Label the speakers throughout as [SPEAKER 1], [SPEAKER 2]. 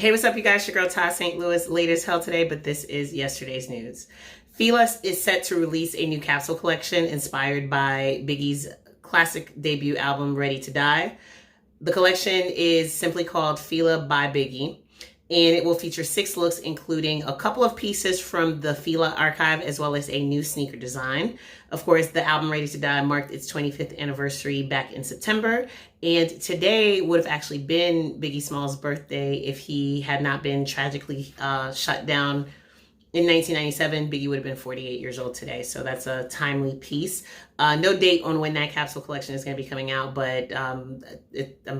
[SPEAKER 1] Hey, what's up, you guys? Your girl, Ty St. Louis. Late as hell today, but this is yesterday's news. Fila is set to release a new capsule collection inspired by Biggie's classic debut album, Ready to Die. The collection is simply called Fila by Biggie, and it will feature 6 looks, including a couple of pieces from the Fila archive, as well as a new sneaker design. Of course, the album Ready to Die marked its 25th anniversary back in September, and today would have actually been Biggie Small's birthday if he had not been tragically shut down in 1997. Biggie would have been 48 years old today, so that's a timely piece. No date on when that capsule collection is going to be coming out, but I'm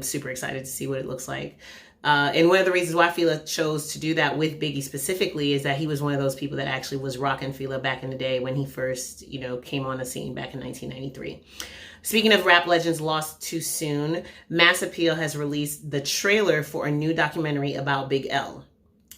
[SPEAKER 1] super excited to see what it looks like. And one of the reasons why Fila chose to do that with Biggie specifically is that he was one of those people that actually was rocking Fila back in the day when he first, came on the scene back in 1993. Speaking of rap legends lost too soon, Mass Appeal has released the trailer for a new documentary about Big L.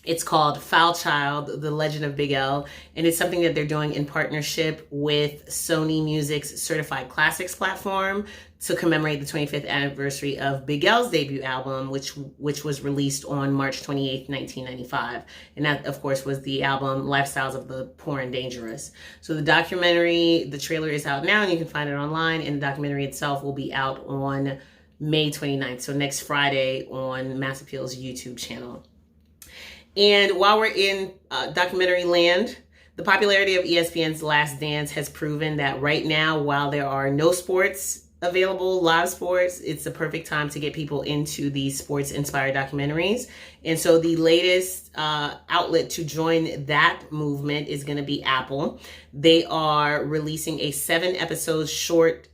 [SPEAKER 1] It's called Foul Child, The Legend of Big L, and it's something that they're doing in partnership with Sony Music's Certified Classics platform to commemorate the 25th anniversary of Big L's debut album, which was released on March 28th, 1995. And that, of course, was the album Lifestyles of the Poor and Dangerous. So the trailer is out now, and you can find it online, and the documentary itself will be out on May 29th, so next Friday on Mass Appeal's YouTube channel. And while we're in documentary land, the popularity of ESPN's Last Dance has proven that right now, while there are no sports available, live sports, it's the perfect time to get people into these sports-inspired documentaries. And so the latest outlet to join that movement is going to be Apple. They are releasing a 7-episode short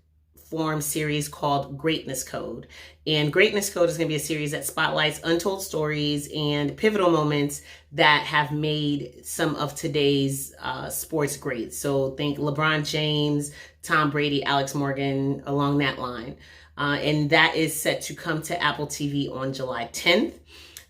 [SPEAKER 1] form series called Greatness Code. And Greatness Code is going to be a series that spotlights untold stories and pivotal moments that have made some of today's sports greats. So think LeBron James, Tom Brady, Alex Morgan, along that line. And that is set to come to Apple TV on July 10th.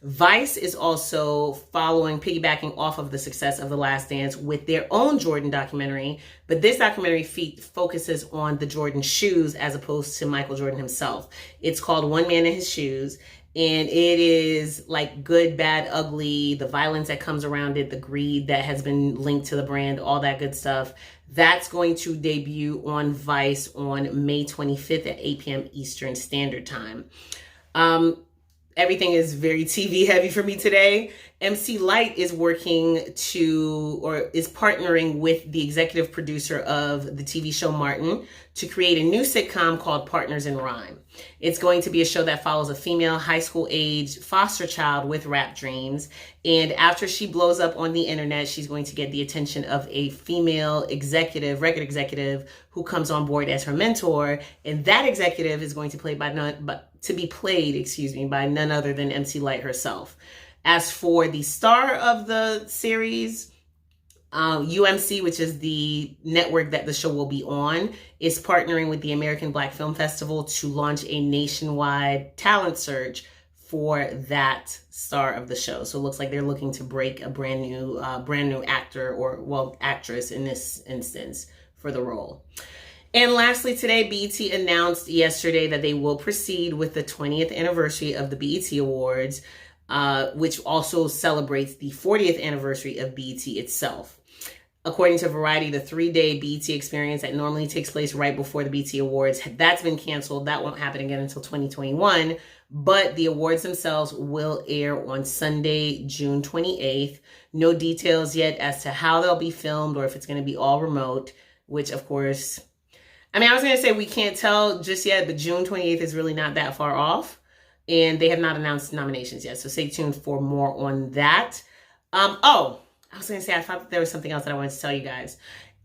[SPEAKER 1] Vice is also piggybacking off of the success of The Last Dance with their own Jordan documentary, but this documentary focuses on the Jordan shoes as opposed to Michael Jordan himself. It's called One Man in His Shoes, and it is like good, bad, ugly, the violence that comes around it, the greed that has been linked to the brand, all that good stuff. That's going to debut on Vice on May 25th at 8 p.m. Eastern Standard Time. Everything is very TV heavy for me today. MC Lyte is partnering with the executive producer of the TV show Martin to create a new sitcom called Partners in Rhyme. It's going to be a show that follows a female high school age foster child with rap dreams. And after she blows up on the internet, she's going to get the attention of a female record executive who comes on board as her mentor. And that executive is going to be played by none other than MC Lyte herself. As for the star of the series, UMC, which is the network that the show will be on, is partnering with the American Black Film Festival to launch a nationwide talent search for that star of the show. So it looks like they're looking to break a brand new actor actress in this instance for the role. And lastly, today, BET announced yesterday that they will proceed with the 20th anniversary of the BET Awards, which also celebrates the 40th anniversary of BET itself. According to Variety, the 3-day BET experience that normally takes place right before the BET Awards, that's been canceled. That won't happen again until 2021. But the awards themselves will air on Sunday, June 28th. No details yet as to how they'll be filmed or if it's going to be all remote, which, of course, I was going to say we can't tell just yet, but June 28th is really not that far off. And they have not announced nominations yet, so stay tuned for more on that. I was going to say, I thought that there was something else that I wanted to tell you guys.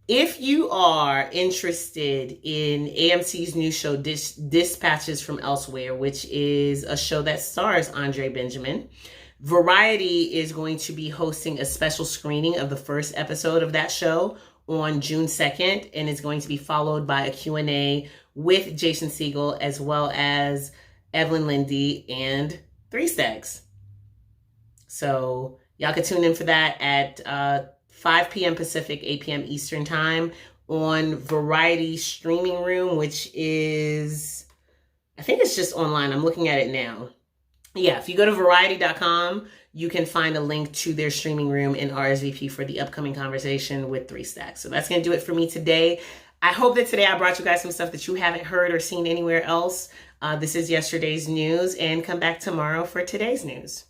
[SPEAKER 1] If you are interested in AMC's new show, Dispatches from Elsewhere, which is a show that stars Andre Benjamin, Variety is going to be hosting a special screening of the first episode of that show on June 2nd, and it's going to be followed by a Q&A with Jason Segel, as well as Evelyn Lindy and Three Stacks. So y'all can tune in for that at 5 p.m. Pacific, 8 p.m. Eastern Time on Variety Streaming Room, which is, I think it's just online. I'm looking at it now. yeah, if you go to variety.com, you can find a link to their streaming room and RSVP for the upcoming conversation with 3 Stacks. So that's going to do it for me today. I hope that today I brought you guys some stuff that you haven't heard or seen anywhere else. This is yesterday's news, and come back tomorrow for today's news.